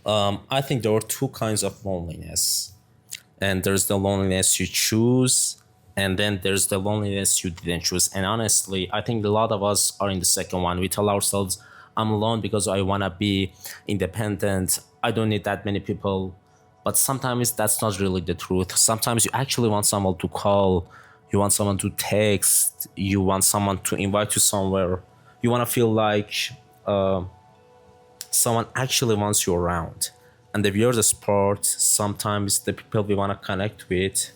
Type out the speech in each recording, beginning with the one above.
I think there are two kinds of loneliness, and there's the loneliness you choose, and then there's the loneliness you didn't choose. And honestly, I think a lot of us are in the second one. We tell ourselves, I'm alone because I want to be independent. I don't need that many people. But sometimes that's not really the truth. Sometimes you actually want someone to call, you want someone to text, you want someone to invite you somewhere. You want to feel like someone actually wants you around. And the weirdest part, sometimes the people we want to connect with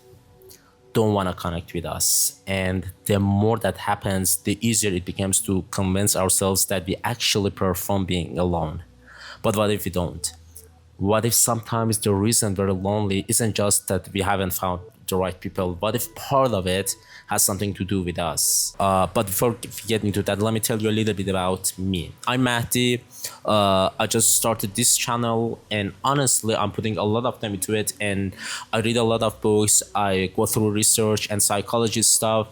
don't want to connect with us. And the more that happens, the easier it becomes to convince ourselves that we actually prefer being alone. But what if we don't? What if sometimes the reason we're lonely isn't just that we haven't found the right people? What if part of it has something to do with us? But before we get into that, let me tell you a little bit about me. I'm Mahdi. I just started this channel, and honestly, I'm putting a lot of time into it. And I read a lot of books. I go through research and psychology stuff,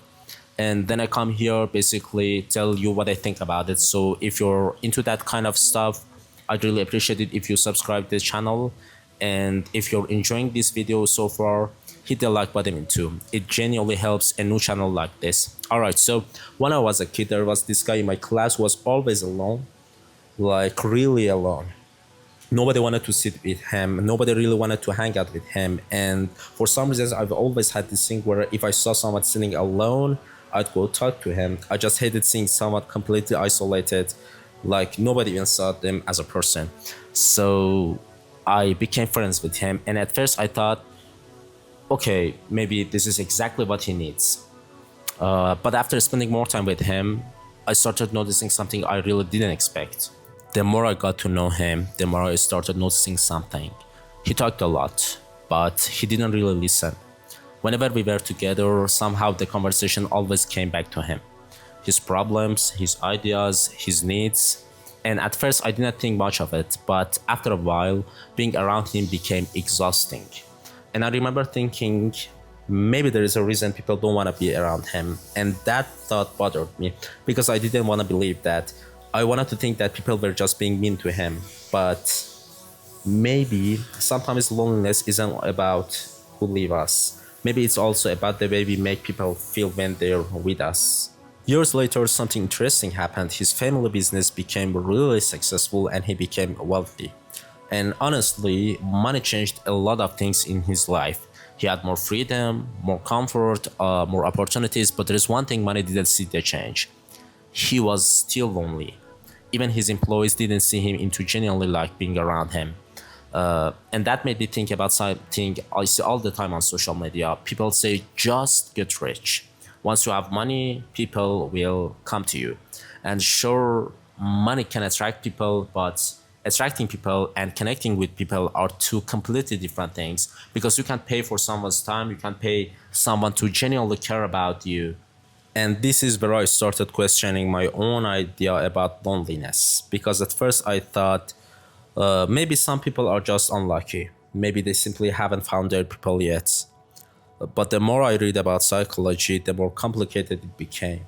and then I come here basically tell you what I think about it. So if you're into that kind of stuff, I'd really appreciate it if you subscribe to the channel. And if you're enjoying this video so far, hit the like button too. It genuinely helps a new channel like this. Alright, so when I was a kid, there was this guy in my class who was always alone, like really alone. Nobody wanted to sit with him. Nobody really wanted to hang out with him. And for some reasons, I've always had this thing where if I saw someone sitting alone, I'd go talk to him. I just hated seeing someone completely isolated, like nobody even saw them as a person. So I became friends with him. And at first, I thought, okay, maybe this is exactly what he needs. But after spending more time with him, I started noticing something I really didn't expect. The more I got to know him, the more I started noticing something. He talked a lot, but he didn't really listen. Whenever we were together, somehow the conversation always came back to him. His problems, his ideas, his needs. And at first, I didn't think much of it, but after a while, being around him became exhausting. And I remember thinking, maybe there is a reason people don't want to be around him. And that thought bothered me because I didn't want to believe that. I wanted to think that people were just being mean to him. But maybe sometimes loneliness isn't about who leave us. Maybe it's also about the way we make people feel when they're with us. Years later, something interesting happened. His family business became really successful and he became wealthy. And honestly, money changed a lot of things in his life. He had more freedom, more comfort, more opportunities, but there is one thing money didn't see the change. He was still lonely. Even his employees didn't see him into genuinely like being around him. And that made me think about something I see all the time on social media. People say, just get rich. Once you have money, people will come to you. And sure, money can attract people, but attracting people and connecting with people are two completely different things, because you can't pay for someone's time, you can't pay someone to genuinely care about you. And this is where I started questioning my own idea about loneliness, because at first I thought maybe some people are just unlucky. Maybe they simply haven't found their people yet. But the more I read about psychology, the more complicated it became.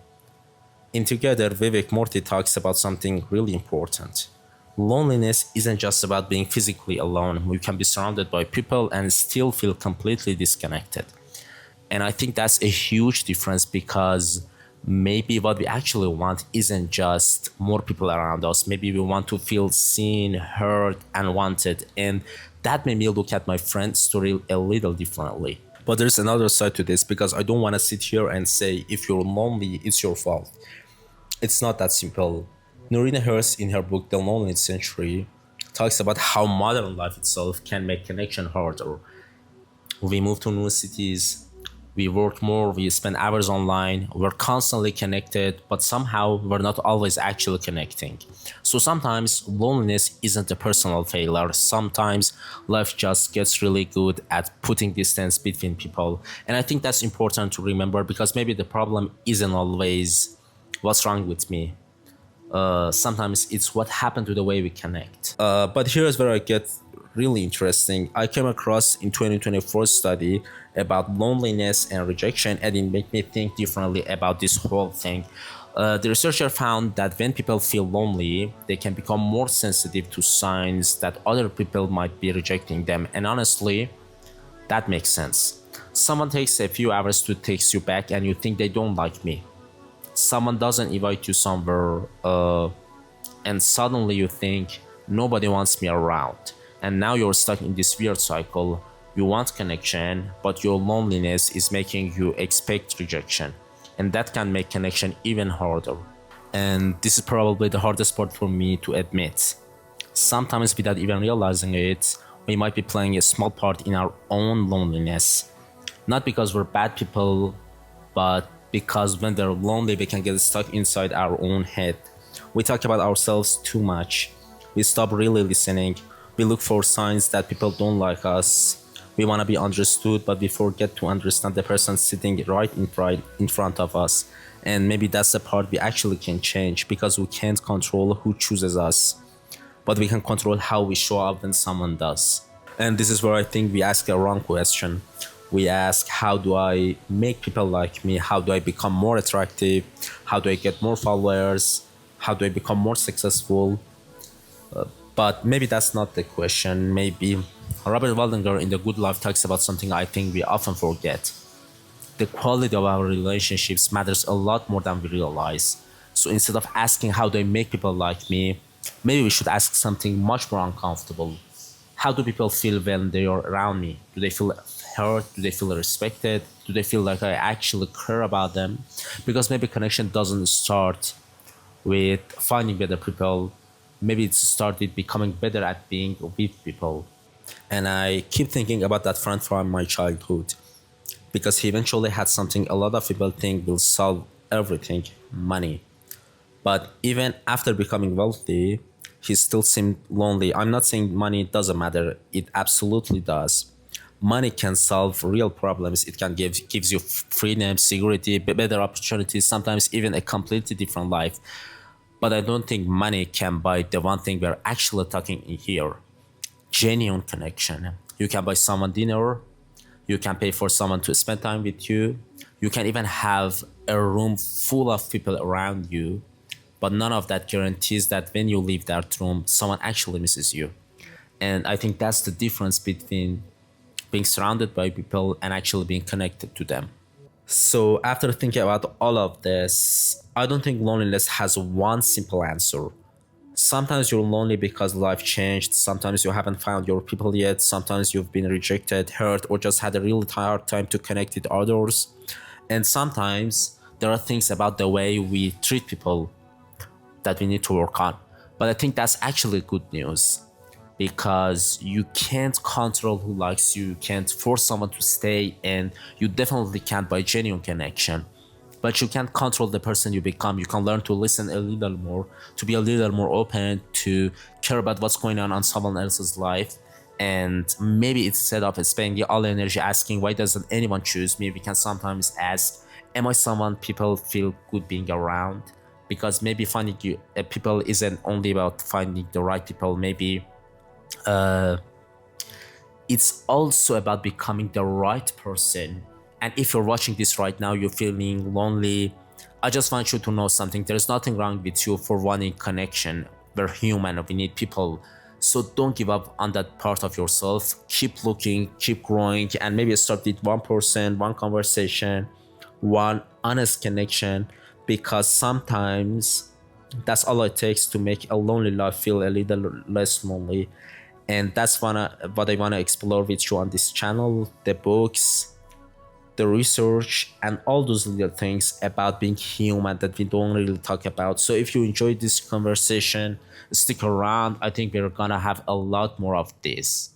In Together, Vivek Murthy talks about something really important. Loneliness isn't just about being physically alone. We can be surrounded by people and still feel completely disconnected. And I think that's a huge difference, because maybe what we actually want isn't just more people around us. Maybe we want to feel seen, heard, and wanted. And that made me look at my friend's story a little differently. But there's another side to this, because I don't want to sit here and say if you're lonely, it's your fault. It's not that simple. Norina Hurst, in her book The Lonely Century, talks about how modern life itself can make connection harder. We move to new cities, we work more, we spend hours online, we're constantly connected, but somehow we're not always actually connecting. So sometimes loneliness isn't a personal failure. Sometimes life just gets really good at putting distance between people. And I think that's important to remember, because maybe the problem isn't always what's wrong with me. Sometimes it's what happened to the way we connect. But here's where I get really interesting. I came across in 2024 study about loneliness and rejection, and it made me think differently about this whole thing. The researcher found that when people feel lonely, they can become more sensitive to signs that other people might be rejecting them. And honestly, that makes sense. Someone takes a few hours to text you back and you think they don't like me. Someone doesn't invite you somewhere and suddenly you think nobody wants me around. And now you're stuck in this weird cycle. You want connection, but your loneliness is making you expect rejection. And that can make connection even harder. And this is probably the hardest part for me to admit. Sometimes, without even realizing it, we might be playing a small part in our own loneliness. Not because we're bad people, but because when we're lonely, we can get stuck inside our own head. We talk about ourselves too much. We stop really listening. We look for signs that people don't like us. We want to be understood, but we forget to understand the person sitting right in front of us. And maybe that's the part we actually can change because we can't control who chooses us, but we can control how we show up when someone does. And this is where I think we ask a wrong question. We ask, how do I make people like me? How do I become more attractive? How do I get more followers? How do I become more successful? But maybe that's not the question. Maybe Robert Waldinger in The Good Life talks about something I think we often forget. The quality of our relationships matters a lot more than we realize. So instead of asking, how do I make people like me? Maybe we should ask something much more uncomfortable. How do people feel when they are around me? Do they feel hurt? Do they feel respected? Do they feel like I actually care about them? Because maybe connection doesn't start with finding better people. Maybe it started becoming better at being with people. And I keep thinking about that friend from my childhood because he eventually had something a lot of people think will solve everything, money. But even after becoming wealthy, he still seemed lonely. I'm not saying money doesn't matter, it absolutely does. Money can solve real problems. It can gives you freedom, security, better opportunities, sometimes even a completely different life. But I don't think money can buy the one thing we're actually talking in here: genuine connection. You can buy someone dinner, you can pay for someone to spend time with you, you can even have a room full of people around you, but none of that guarantees that when you leave that room, someone actually misses you. And I think that's the difference between being surrounded by people and actually being connected to them. So, after thinking about all of this, I don't think loneliness has one simple answer. Sometimes you're lonely because life changed, sometimes you haven't found your people yet, sometimes you've been rejected, hurt, or just had a really hard time to connect with others. And sometimes there are things about the way we treat people that we need to work on. But I think that's actually good news because you can't control who likes you, you can't force someone to stay, and you definitely can't buy genuine connection. But you can't control the person you become. You can learn to listen a little more, to be a little more open, to care about what's going on someone else's life. And maybe instead of spending all the energy asking, why doesn't anyone choose me? We can sometimes ask, am I someone people feel good being around? Because maybe finding people isn't only about finding the right people. Maybe it's also about becoming the right person. And if you're watching this right now, you're feeling lonely, I just want you to know something. There's nothing wrong with you for wanting connection. We're human, we need people. So don't give up on that part of yourself. Keep looking, keep growing, and maybe start with one person, one conversation, one honest connection, because sometimes that's all it takes to make a lonely life feel a little less lonely. And that's what I want to explore with you on this channel: the books, the research, and all those little things about being human that we don't really talk about. So if you enjoyed this conversation, stick around. I think we're gonna have a lot more of this.